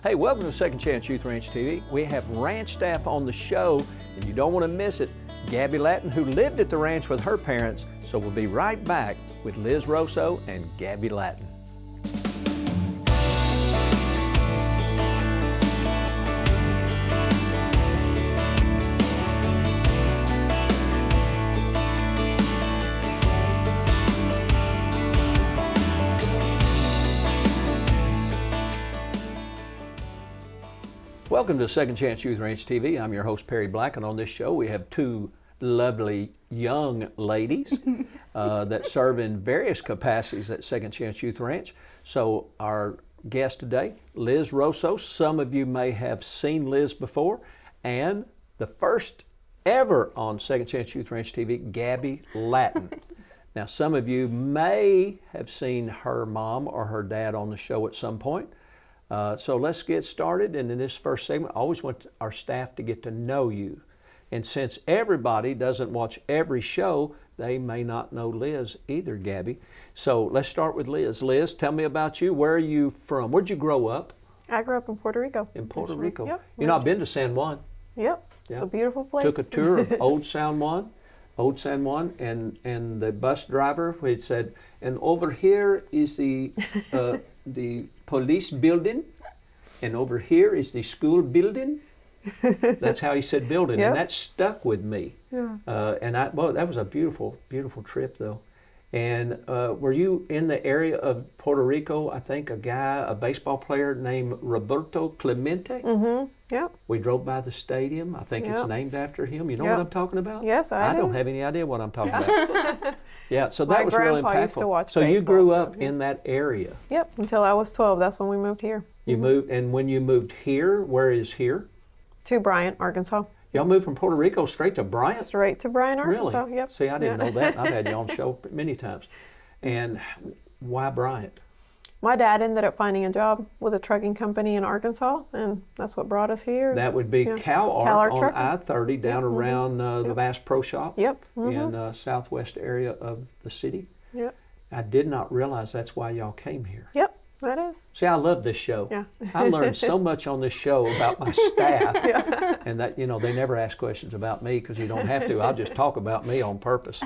Hey, welcome to Second Chance Youth Ranch TV. We have ranch staff on the show, and you don't want to miss it. Gabbi Latin, who lived at the ranch with her parents, so we'll be right back with Liz Rosso and Gabbi Latin. Welcome to Second Chance Youth Ranch TV. I'm your host, Perry Black, and on this show we have two lovely young ladies that serve in various capacities at Second Chance Youth Ranch. So our guest today, Liz Rosso. Some of you may have seen Liz before, and the first ever on Second Chance Youth Ranch TV, Gabbi Latin. Now, some of you may have seen her mom or her dad on the show at some point. So let's get started, and in this first segment, I always want our staff to get to know you. And since everybody doesn't watch every show, they may not know Liz either, Gabbi. So let's start with Liz. Liz, tell me about you. Where are you from? Where'd you grow up? I grew up in Puerto Rico. In Puerto Rico? Yep. You know, I've been to San Juan. Yep, it's a beautiful place. Took a tour of Old San Juan, and the bus driver, he said, and over here is the police building, and over here is the school building. That's how he said building, Yep. and that stuck with me. Yeah. Well, that was a beautiful, beautiful trip, though. And were you in the area of Puerto Rico? I think a baseball player named Roberto Clemente. Mm-hmm. Yep. We drove by the stadium. I think it's Yep. named after him. You know Yep. what I'm talking about? Yes, I do. don't have any idea what I'm talking about. Yeah, so that My was really grandpa used to impactful. watch So you baseball, grew so, up yeah. in that area. Yep, until I was 12. That's when we moved here. You moved, and when you moved here, where is here? To Bryant, Arkansas. Y'all moved from Puerto Rico straight to Bryant? Straight to Bryant, Really? Arkansas. Yep. See, I didn't know that. I've had you on the show many times. And why Bryant? My dad ended up finding a job with a trucking company in Arkansas, and that's what brought us here. That would be Yeah. CalArt on Trucking. I-30 down around the Bass Pro Shop Yep. in southwest area of the city. Yep. I did not realize that's why y'all came here. Yep, that is. See, I love this show. Yeah. I learned so much on this show about my staff, and that, you know, they never ask questions about me because you don't have to. I'll just talk about me on purpose.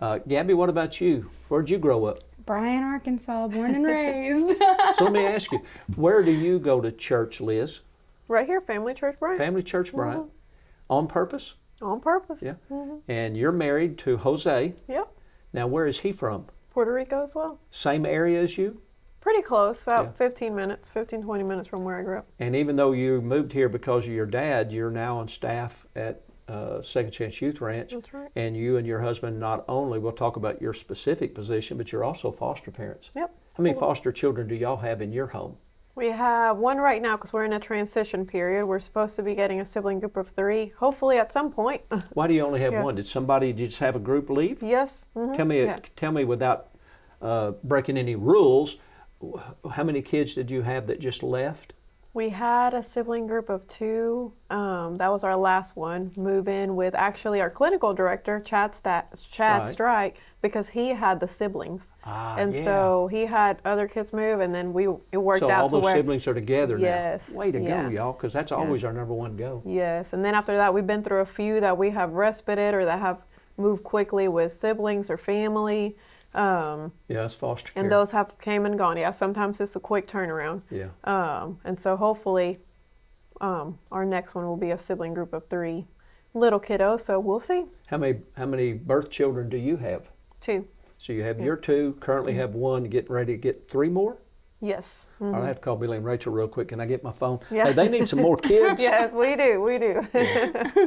Gabbi, what about you? Where'd you grow up? Bryant, Arkansas, born and raised. So let me ask you, where do you go to church, Liz? Right here, Family Church Bryant. Family Church Bryant. On purpose? On purpose. Yeah. And you're married to Jose. Yep. Now, where is he from? Puerto Rico as well. Same area as you? Pretty close, about Yeah. 15 minutes, 20 minutes from where I grew up. And even though you moved here because of your dad, you're now on staff at Second Chance Youth Ranch. That's right. And you and your husband not only, we'll talk about your specific position, but you're also foster parents. Yep. How many foster children do y'all have in your home? We have one right now because we're in a transition period. We're supposed to be getting a sibling group of 3, hopefully at some point. Why do you only have Yeah. one? Did somebody just have a group leave? Yes. Mhm. Tell me without breaking any rules, how many kids did you have that just left? We had a sibling group of 2. That was our last one. Move in with actually our clinical director, Chad Strike, because he had the siblings. And so he had other kids move, and then it worked So out all to those where. siblings are together Yes. now. Way to Yeah. go, y'all, because that's always our number one goal. Yes, and then after that, we've been through a few that we have respited or that have moved quickly with siblings or family. Yeah, it's foster care. And those have came and gone. Yeah, sometimes it's a quick turnaround. Yeah. And so hopefully our next one will be a sibling group of 3 little kiddos, so we'll see. How many birth children do you have? 2. So you have your 2, currently have 1, getting ready to get 3 more? Yes. I'll have to call Billy and Rachel real quick. Can I get my phone? Yeah. Hey, they need some more kids. Yes, we do.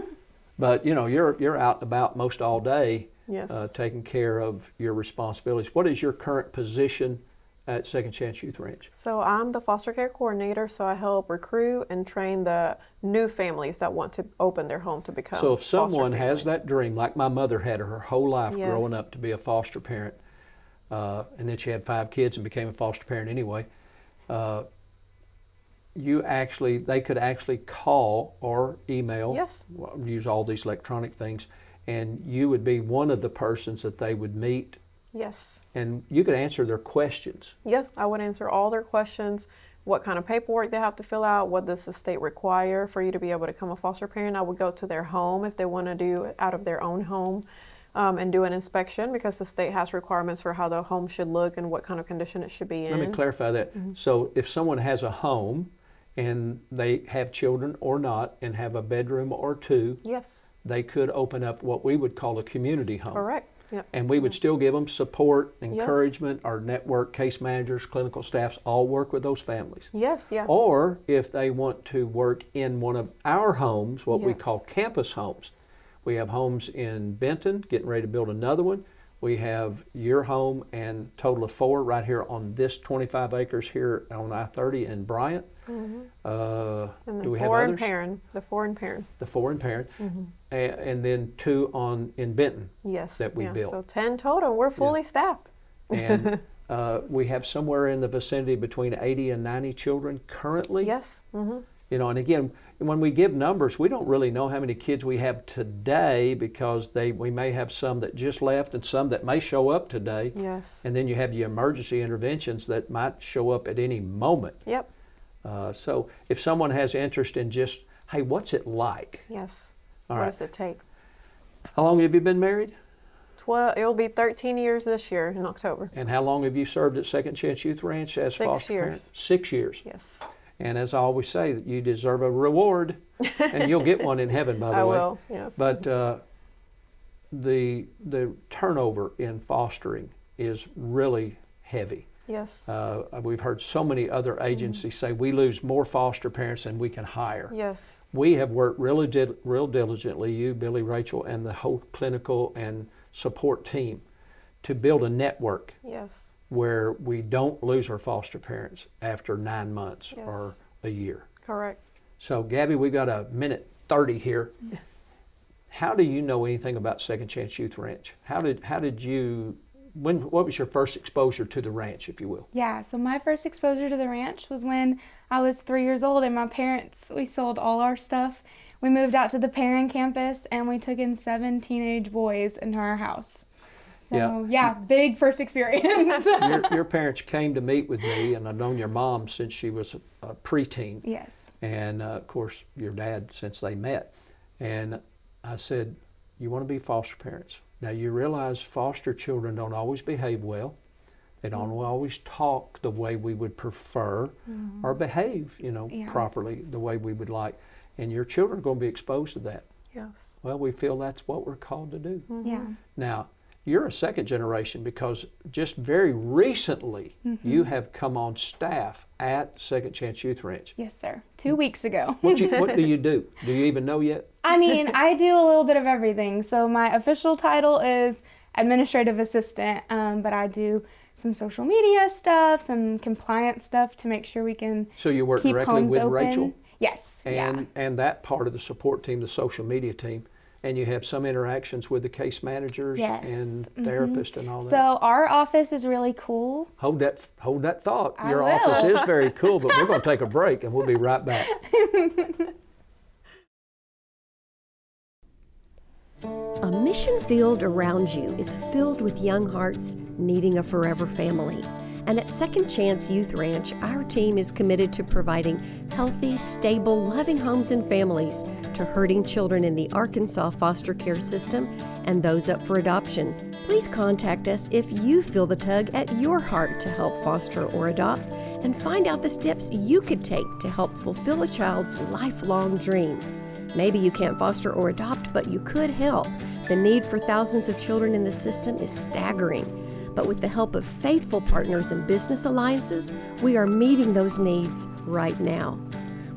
But you know, you're out and about most all day, Yes. taking care of your responsibilities. What is your current position at Second Chance Youth Ranch? So I'm the foster care coordinator, so I help recruit and train the new families that want to open their home to become So if someone foster has families. that dream, like my mother had her whole life Yes. growing up to be a foster parent, and then she had 5 kids and became a foster parent anyway, they could actually call or email, Yes. use all these electronic things, and you would be one of the persons that they would meet, Yes. and you could answer their questions. Yes, I would answer all their questions. what kind of paperwork they have to fill out, what does the state require for you to be able to become a foster parent. I would go to their home if they want to do it out of their own home, and do an inspection, because the state has requirements for how the home should look and what kind of condition it should be in. Let me clarify that. So if someone has a home and they have children or not and have a bedroom or two, Yes, they could open up what we would call a community home. correct. Yep. And we would still give them support, encouragement. Our network, case managers, clinical staffs all work with those families. Yes, yeah. Or if they want to work in one of our homes, what we Yes. call campus homes. We have homes in Benton, getting ready to build another one. We have your home and total of 4 right here on this 25 acres here on I-30 in Bryant. And Do then we have 4 in others? Perrin, the 4 in Perrin. The 4 in Parent. And then 2 in Benton. Yes. That we yeah. built. So 10 total. We're fully staffed. And we have somewhere in the vicinity between 80 and 90 children currently. Yes. You know, and again, when we give numbers, we don't really know how many kids we have today, because we may have some that just left and some that may show up today. Yes. And then you have the emergency interventions that might show up at any moment. Yep. So if someone has interest in just, hey, what's it like? Yes. All What right. does it take? How long have you been married? 12. It will be 13 years this year in October. And how long have you served at Second Chance Youth Ranch as 6 foster years. parent? 6 years. Yes. And as I always say, that you deserve a reward, and you'll get one in heaven, by the I way. will. Yes. But the turnover in fostering is really heavy. Yes. We've heard so many other agencies say we lose more foster parents than we can hire. Yes. We have worked really real diligently, you, Billy, Rachel, and the whole clinical and support team, to build a network Yes. where we don't lose our foster parents after 9 months Yes. or a year. Correct. So, Gabby, we got a minute 30 here. How do you know anything about Second Chance Youth Ranch? How did you, what was your first exposure to the ranch, if you will? Yeah, so my first exposure to the ranch was when I was 3 years old, and my parents, we sold all our stuff. We moved out to the Perrin campus, and we took in 7 teenage boys into our house. So, yeah, big first experience. Your parents came to meet with me, and I've known your mom since she was a preteen. Yes. And of course, your dad since they met. And I said, you want to be foster parents. Now you realize foster children don't always behave well. They don't always talk the way we would prefer or behave, properly the way we would like. And your children are going to be exposed to that. Yes. Well, we feel that's what we're called to do. Yeah. Now, you're a second generation, because just very recently you have come on staff at Second Chance Youth Ranch. Yes, sir. 2 weeks ago. What do you do? Do you even know yet? I mean, I do a little bit of everything. So my official title is administrative assistant, but I do some social media stuff, some compliance stuff to make sure we can So you work keep directly homes with open. Rachel? Yes. And that part of the support team, the social media team, and you have some interactions with the case managers Yes. and therapists and all that. So our office is really cool. Hold that thought. I Your will. office is very cool, but we're going to take a break and we'll be right back. A mission field around you is filled with young hearts needing a forever family. And at Second Chance Youth Ranch, our team is committed to providing healthy, stable, loving homes and families to hurting children in the Arkansas foster care system and those up for adoption. Please contact us if you feel the tug at your heart to help foster or adopt, and find out the steps you could take to help fulfill a child's lifelong dream. Maybe you can't foster or adopt, but you could help. The need for thousands of children in the system is staggering. But with the help of faithful partners and business alliances, we are meeting those needs right now.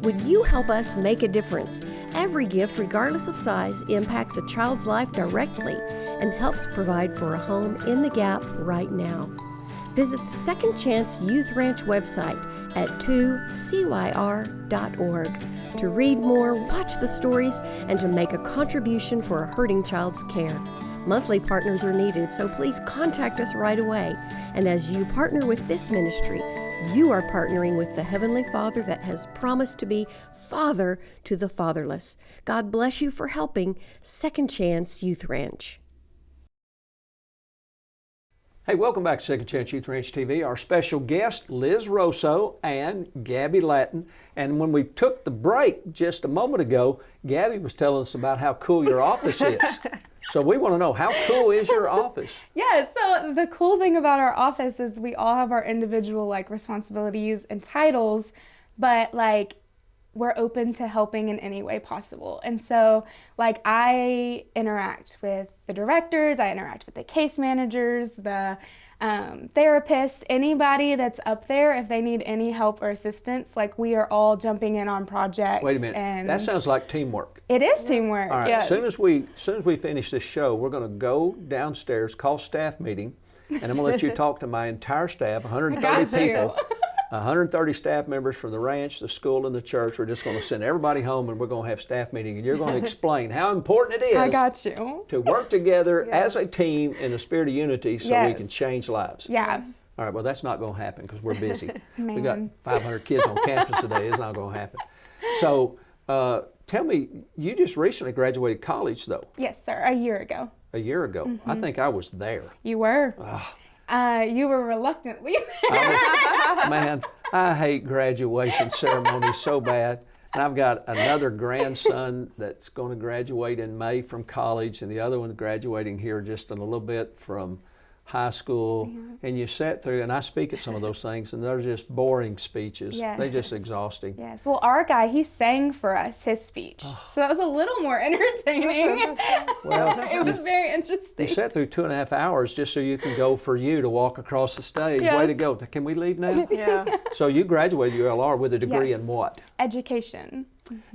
Would you help us make a difference? Every gift, regardless of size, impacts a child's life directly and helps provide for a home in the gap right now. Visit the Second Chance Youth Ranch website at 2CYR.org to read more, watch the stories, and to make a contribution for a hurting child's care. Monthly partners are needed, so please contact us right away. And as you partner with this ministry, you are partnering with the Heavenly Father that has promised to be Father to the fatherless. God bless you for helping Second Chance Youth Ranch. Hey, welcome back to Second Chance Youth Ranch TV. Our special guest, Liz Rosso and Gabbi Latin. And when we took the break just a moment ago, Gabby was telling us about how cool your office is. So we want to know, how cool is your office? Yeah, so the cool thing about our office is we all have our individual like responsibilities and titles, but like we're open to helping in any way possible. And so like I interact with the directors, I interact with the case managers, the therapists, anybody that's up there, if they need any help or assistance, like we are all jumping in on projects. Wait a minute, and that sounds like teamwork. it is teamwork. All right, Yes. as soon as we finish this show, we're going to go downstairs, call staff meeting, and I'm going to let you talk to my entire staff, 130 got you. people. 130 staff members from the ranch, the school, and the church. We're just going to send everybody home, and we're going to have staff meeting, and you're going to explain how important it is I got you. to work together as a team in the spirit of unity so we Yes. can change lives. Yeah. All right, well, that's not going to happen because we're busy. We got Man. 500 kids on campus today. It's not going to happen. So tell me, you just recently graduated college, though, Yes, sir. A year ago. a year ago. I think I was there. You were. You were reluctantly there. Man, I hate graduation ceremonies so bad. And I've got another grandson that's going to graduate in May from college, and the other one graduating here just in a little bit from high school. And you sat through, and I speak at some of those things, and they're just boring speeches. Yes. They're just exhausting. Yes. Well, our guy, he sang for us his speech. So that was a little more entertaining. Well, it was very interesting. You sat through 2.5 hours just so you can go for you to walk across the stage. Yes. Way to go. Can we leave now? Yeah. So you graduated ULR with a degree Yes. in what? Education.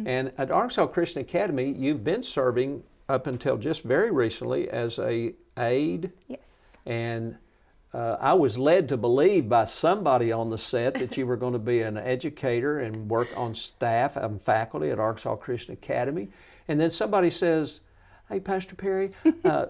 And at Arkansas Christian Academy, you've been serving up until just very recently as a aide. Yes. And I was led to believe by somebody on the set that you were going to be an educator and work on staff and faculty at Arkansas Christian Academy. And then somebody says, hey, Pastor Perry,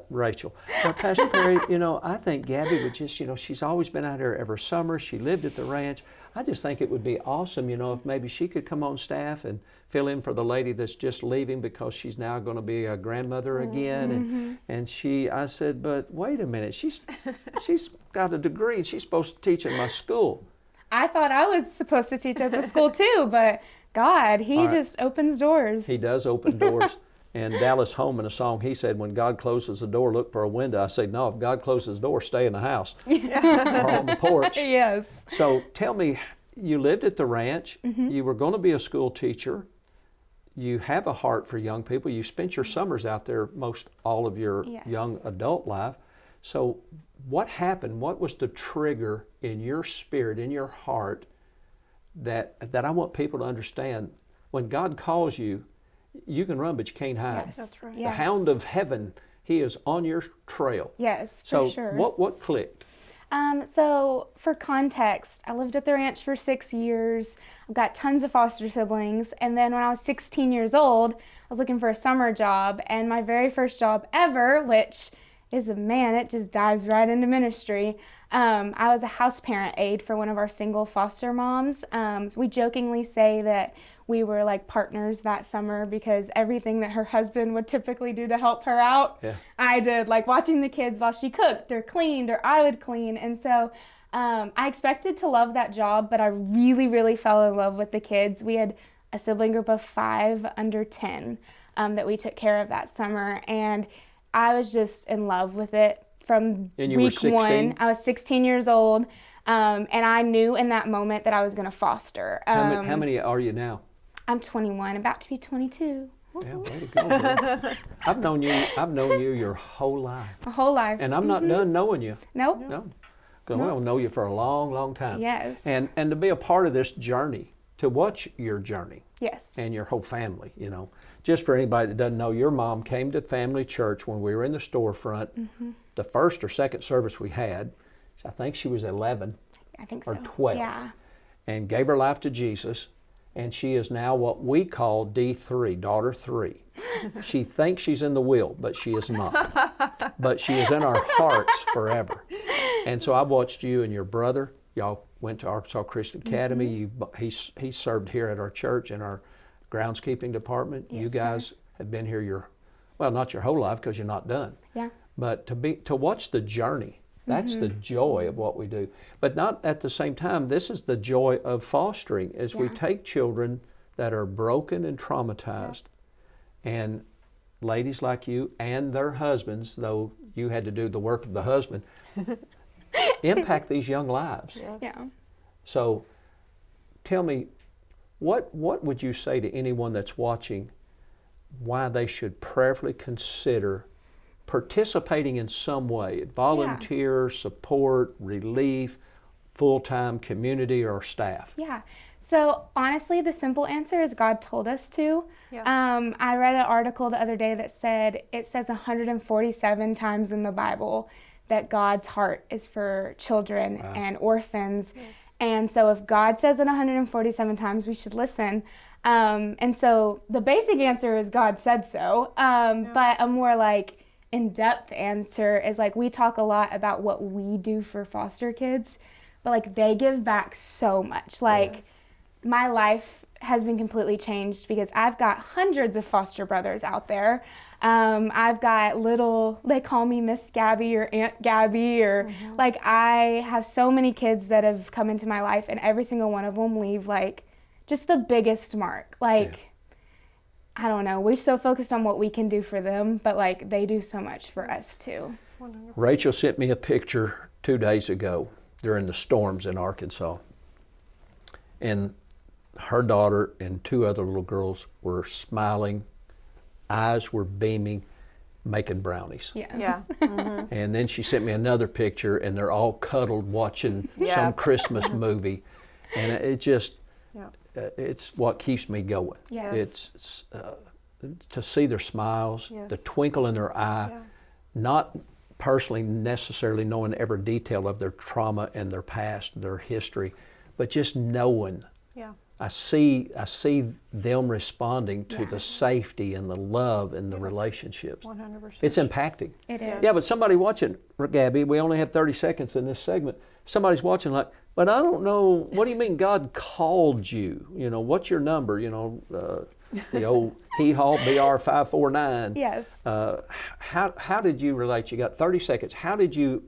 Rachel, Pastor Perry, I think Gabby would just, she's always been out here every summer. She lived at the ranch. I just think it would be awesome, if maybe she could come on staff and fill in for the lady that's just leaving because she's now going to be a grandmother again. And I said, but wait a minute, she's got a degree and she's supposed to teach at my school. I thought I was supposed to teach at the school too, but God, He All right. just opens doors. He does open doors. And Dallas Home in a song, he said, when God closes the door, look for a window. I said, no, if God closes the door, stay in the house or on the porch. Yes. So tell me, you lived at the ranch. You were going to be a school teacher. You have a heart for young people. You spent your summers out there most all of your Yes. young adult life. So what happened? What was the trigger in your spirit, in your heart, that I want people to understand? When God calls you, you can run, but you can't hide. Yes. That's right. The Yes. hound of heaven, he is on your trail. Yes, for So sure. what clicked? So for context, I lived at the ranch for 6 years. I've got tons of foster siblings. And then when I was 16 years old, I was looking for a summer job. And my very first job ever, which is it just dives right into ministry. I was a house parent aide for one of our single foster moms. We jokingly say that we were like partners that summer because everything that her husband would typically do to help her out, I did, like watching the kids while she cooked or cleaned or I would clean. And so I expected to love that job, but I really, really fell in love with the kids. We had a sibling group of 5 under 10 that we took care of that summer. And I was just in love with it from And you were week 16? 1. I was 16 years old. And I knew in that moment that I was going to foster. How many are you now? I'm 21, about to be 22. Yeah, way to go, girl. I've known you your whole life. My whole life. And I'm not done knowing you. Nope. No. Because we'll know you for a long, long time. Yes. And to be a part of this journey, to watch your journey Yes. and your whole family, Just for anybody that doesn't know, your mom came to Family Church when we were in the storefront. The first or second service we had, I think she was 11 I think or so. 12. Yeah. And gave her life to Jesus. And she is now what we call D3, daughter 3. She thinks she's in the will, but she is not. But she is in our hearts forever. And so I watched you and your brother. Y'all went to Arkansas Christian Academy. He served here at our church in our groundskeeping department. Yes, you guys have been here not your whole life because you're not done. Yeah. But to watch the journey That's the joy of what we do. But not at the same time, this is the joy of fostering, as we take children that are broken and traumatized, and ladies like you and their husbands, though you had to do the work of the husband, impact these young lives. Yes. Yeah. So tell me, what would you say to anyone that's watching why they should prayerfully consider participating in some way, volunteer, support, relief, full-time community or staff? Yeah. So honestly, the simple answer is God told us to. Yeah. I read an article the other day that said, it says 147 times in the Bible that God's heart is for children and orphans. Yes. And so if God says it 147 times, we should listen. And so the basic answer is God said so. But a more like in-depth answer is like, we talk a lot about what we do for foster kids, but like they give back so much. Like my life has been completely changed because I've got hundreds of foster brothers out there. I've got little, they call me Miss Gabbi or Aunt Gabby, or like I have so many kids that have come into my life, and every single one of them leave like just the biggest mark. Like, I don't know, we're so focused on what we can do for them, but like they do so much for us too. 100%. Rachel sent me a picture 2 days ago during the storms in Arkansas. And her daughter and 2 other little girls were smiling, eyes were beaming, making brownies. Yeah. And then she sent me another picture, and they're all cuddled watching some Christmas movie. And it just, it's what keeps me going. Yes. It's to see their smiles, the twinkle in their eye, not personally necessarily knowing every detail of their trauma and their past, their history, but just knowing. I see them responding to the safety and the love and the relationships. 100%. It's impacting. It is. Yeah, but somebody watching, Gabby, we only have 30 seconds in this segment. Somebody's watching like, but I don't know, what do you mean God called you? You know, what's your number? You know, the old hee-haw BR 549. Yes. How did you relate? You got 30 seconds. How did you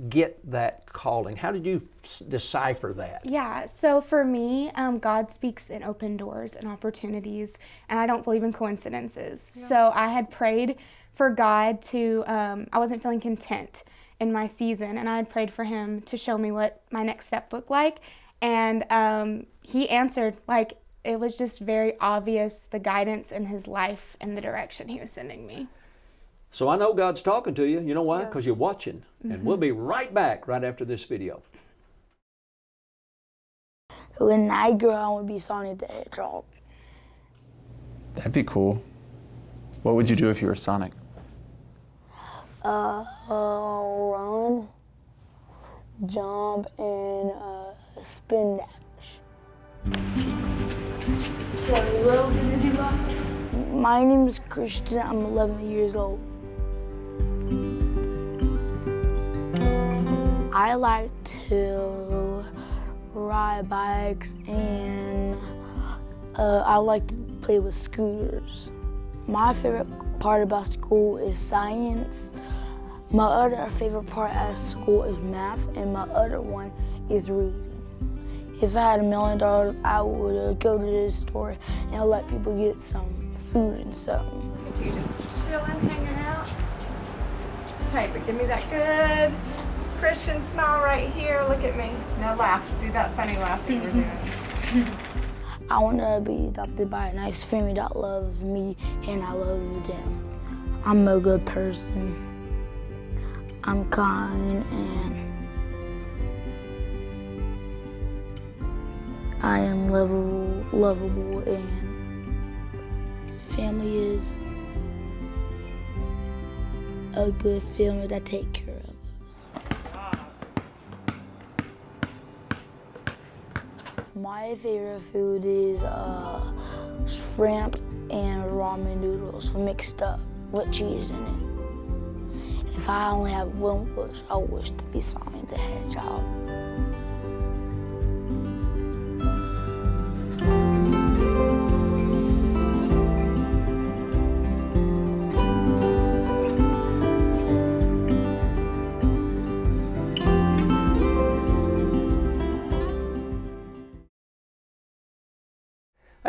get that calling? How did you decipher that? Yeah, so for me, God speaks in open doors and opportunities, and I don't believe in coincidences. So I had prayed for God to, I wasn't feeling content in my season, and I had prayed for him to show me what my next step looked like, and he answered. Like, it was just very obvious, the guidance in his life and the direction he was sending me. So I know God's talking to you. You know why? Because you're watching. And we'll be right back right after this video. When I grow up, I want to be Sonic the Hedgehog. That'd be cool. What would you do if you were Sonic? Run, jump, and spin dash. So, what are we gonna do now? My name is Christian. I'm 11 years old. I like to ride bikes, and I like to play with scooters. My favorite part about school is science. My other favorite part at school is math, and my other one is reading. If I had $1 million, I would go to the store and I'd let people get some food and something. You just chilling, hanging out. Hey, but give me that good Christian smile right here. Look at me. Now laugh. Do that funny laugh that you were doing. I want to be adopted by a nice family that loves me and I love them. I'm a good person. I'm kind and I am lovable, and family is a good family that take care of us. My favorite food is shrimp and ramen noodles mixed up with cheese in it. If I only have one wish, I wish to be Sonic the Hedgehog.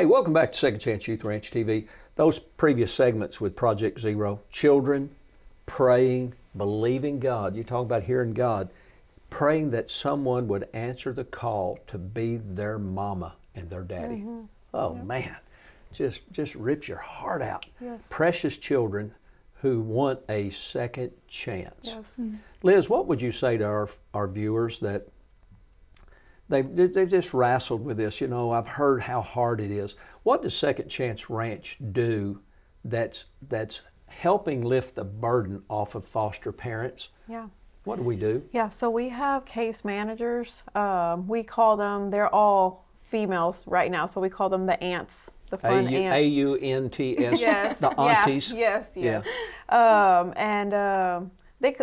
Hey, welcome back to Second Chance Youth Ranch TV. Those previous segments with Project Zero, children praying, believing God. You talk about hearing God, praying that someone would answer the call to be their mama and their daddy. Oh man, just rips your heart out. Yes. Precious children who want a second chance. Yes. Liz, what would you say to our viewers that they've just wrestled with this? You know, I've heard how hard it is. What does Second Chance Ranch do that's helping lift the burden off of foster parents? Yeah. What do we do? Yeah, so we have case managers. We call them, they're all females right now, so we call them the aunts, the fun aunts. AUNTS, Yes. the aunties. Yeah, yes.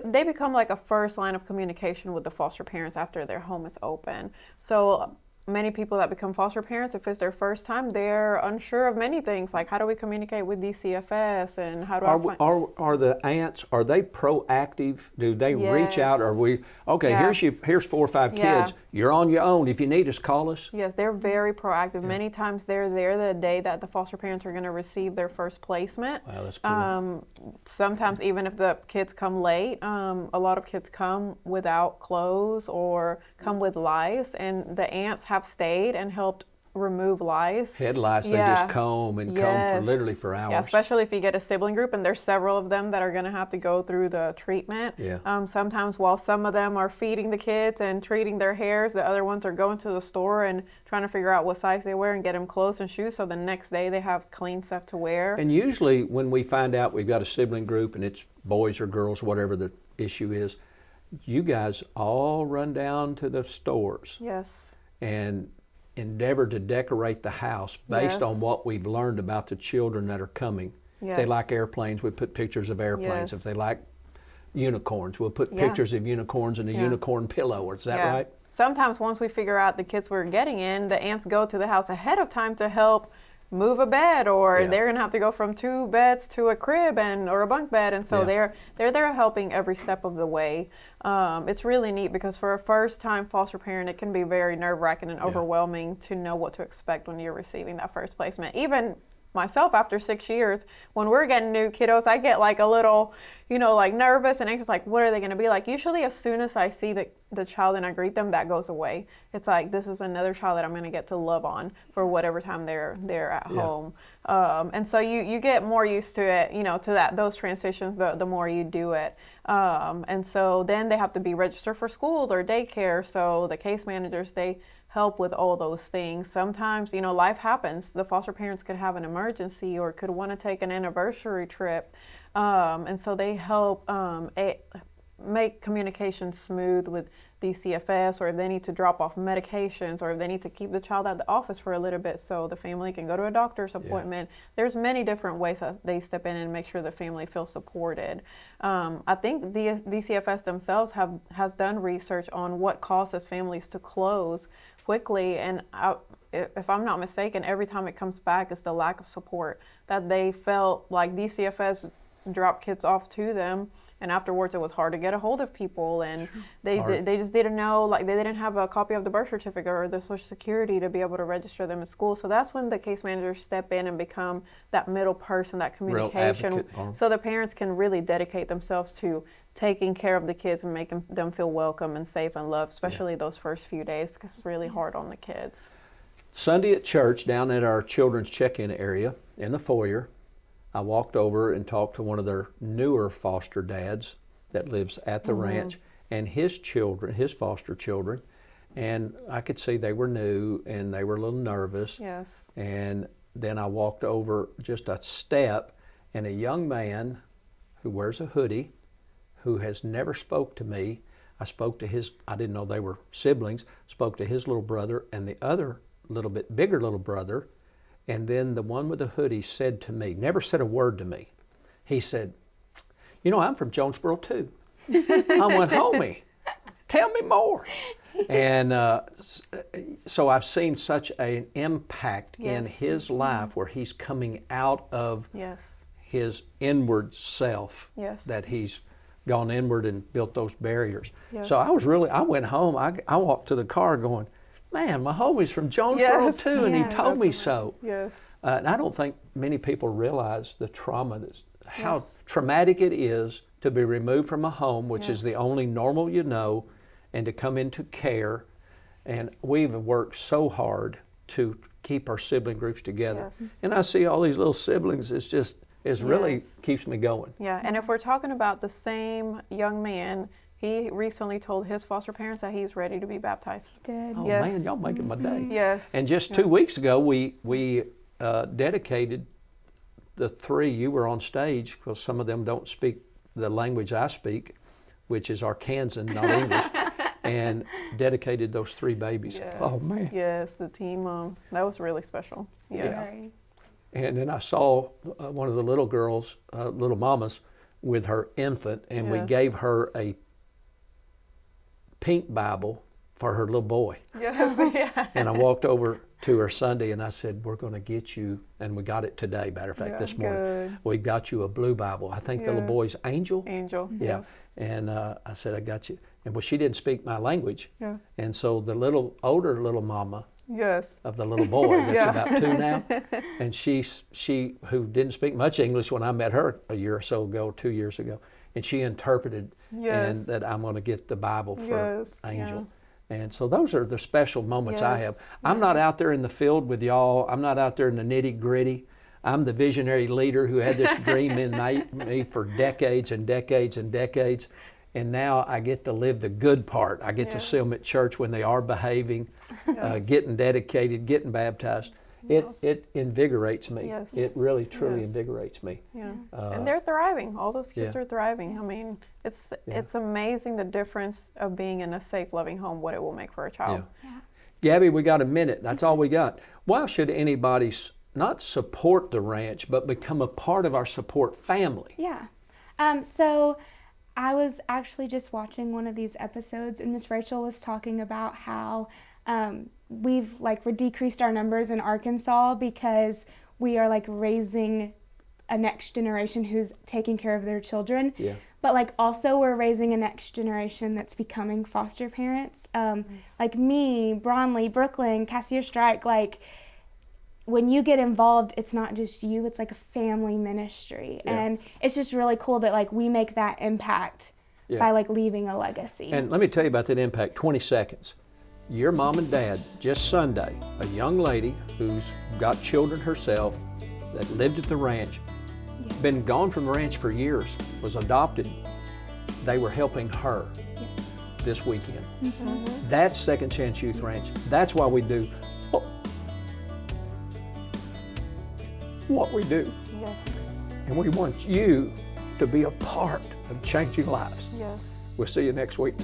They become like a first line of communication with the foster parents after their home is open. So many people that become foster parents, if it's their first time, they're unsure of many things, like how do we communicate with DCFS and how do I find... Are the aunts, are they proactive? Do they reach out? Or are we, okay, Yeah. here's 4 or 5 Yeah. kids. You're on your own. If you need us, call us. Yes, they're very proactive. Many times they're there the day that the foster parents are going to receive their first placement. Wow, that's cool. Sometimes even if the kids come late, a lot of kids come without clothes or come with lice, and the aunts have stayed and helped remove lice. Head lice, they Yeah. just comb and comb Yes. literally for hours. Yeah, especially if you get a sibling group, and there's several of them that are going to have to go through the treatment. Yeah. Sometimes while some of them are feeding the kids and treating their hairs, the other ones are going to the store and trying to figure out what size they wear and get them clothes and shoes, so the next day they have clean stuff to wear. And usually when we find out we've got a sibling group and it's boys or girls, whatever the issue is, you guys all run down to the stores Yes. and endeavor to decorate the house based Yes. on what we've learned about the children that are coming. If they Yes. like airplanes, we put pictures of airplanes. Yes. If they like unicorns, we'll put Yeah. pictures of unicorns and a Yeah. unicorn pillow. Is that Yeah. right? Sometimes once we figure out the kids we're getting in, the aunts go to the house ahead of time to help move a bed, or Yeah. they're gonna have to go from 2 beds to a crib or a bunk bed, and so Yeah. they're there helping every step of the way. It's really neat because for a first-time foster parent, it can be very nerve-wracking and overwhelming to know what to expect when you're receiving that first placement. Even myself, after 6 years, when we're getting new kiddos, I get like a little, like nervous and anxious, like what are they going to be like? Usually as soon as I see the child and I greet them, that goes away. It's like, this is another child that I'm going to get to love on for whatever time they're at home. And so you get more used to it, to those transitions, the more you do it. And so then they have to be registered for school or daycare. So the case managers, they help with all those things. Sometimes, life happens. The foster parents could have an emergency or could want to take an anniversary trip. And so they help make communication smooth with DCFS, or if they need to drop off medications, or if they need to keep the child at the office for a little bit so the family can go to a doctor's appointment. There's many different ways that they step in and make sure the family feels supported. I think the DCFS themselves has done research on what causes families to close quickly, and if I'm not mistaken, every time it comes back is the lack of support, that they felt like DCFS dropped kids off to them, and afterwards it was hard to get a hold of people, and they just didn't know, like they didn't have a copy of the birth certificate or the Social Security to be able to register them in school. So that's when the case managers step in and become that middle person, that communication, so the parents can really dedicate themselves to taking care of the kids and making them feel welcome and safe and loved, especially those first few days, because it's really hard on the kids. Sunday at church, down at our children's check-in area in the foyer, I walked over and talked to one of their newer foster dads that lives at the ranch, and his children, his foster children, and I could see they were new and they were a little nervous. Yes. And then I walked over just a step, and a young man who wears a hoodie, who has never spoke to me, I spoke to his, I didn't know they were siblings, spoke to his little brother and the other little bit bigger little brother. And then the one with the hoodie said to me, never said a word to me. He said, I'm from Jonesboro too. I went, homie, tell me more. And so I've seen such an impact in his life where he's coming out of his inward self, that he's gone inward and built those barriers. So I went home, I walked to the car going, man, my homie's from Jonesboro Yes. too, and he Yeah. told me so. Yes. And I don't think many people realize the trauma, how Yes. traumatic it is to be removed from a home, which is Yes. the only normal you know, and to come into care. And we've worked so hard to keep our sibling groups together. Yes. And I see all these little siblings, it really Yes. keeps me going. Yeah, and if we're talking about the same young man, he recently told his foster parents that he's ready to be baptized. Did. Oh Yes. man, y'all making my day. Yes. And just 2 weeks ago, we dedicated the three. You were on stage because some of them don't speak the language I speak, which is Arkansan, not English, and dedicated those 3 babies. Yes. Oh man! Yes, the teen moms. That was really special. Yes. Very. And then I saw one of the little girls, little mamas, with her infant, and we Yes. gave her a pink Bible for her little boy. Yes. Yeah. And I walked over to her Sunday and I said, we're going to get you, and we got it today, matter of fact, Yeah, this morning. good. We got you a blue Bible. I think the little Yes. boy's Angel. Angel. Yeah. Yes. And I said, I got you. And well, she didn't speak my language. Yeah. And so the older little mama Yes. of the little boy that's Yeah. about 2 now, and she who didn't speak much English when I met her a year or so ago, 2 years ago, and she interpreted Yes. and that I'm going to get the Bible for Yes. Angel. Yes. And so those are the special moments I Yes. have. I'm not out there in the field with y'all. I'm not out there in the nitty gritty. I'm the visionary leader who had this dream in me for decades and decades and decades. And now I get to live the good part. I get to see them at church when they are behaving, getting dedicated, getting baptized. It invigorates me. Yes. It really, truly Yes. invigorates me. Yeah. And they're thriving. All those kids yeah. are thriving. I mean, it's amazing the difference of being in a safe, loving home, what it will make for a child. Yeah. Gabby, we got a minute. That's all we got. Why should anybody not support the ranch, but become a part of our support family? Yeah. So I was actually just watching one of these episodes, and Miss Rachel was talking about how we've decreased our numbers in Arkansas because we are raising a next generation who's taking care of their children. Yeah. But also we're raising a next generation that's becoming foster parents. Like me, Bronley, Brooklyn, Cassia Strike, when you get involved, it's not just you, it's like a family ministry. Yes. And it's just really cool that we make that impact by leaving a legacy. And let me tell you about that impact, 20 seconds. Your mom and dad, just Sunday, a young lady who's got children herself that lived at the ranch, been gone from the ranch for years, was adopted. They were helping her this weekend. That's Second Chance Youth Ranch. That's why we do what we do. Yes. And we want you to be a part of changing lives. Yes. We'll see you next week.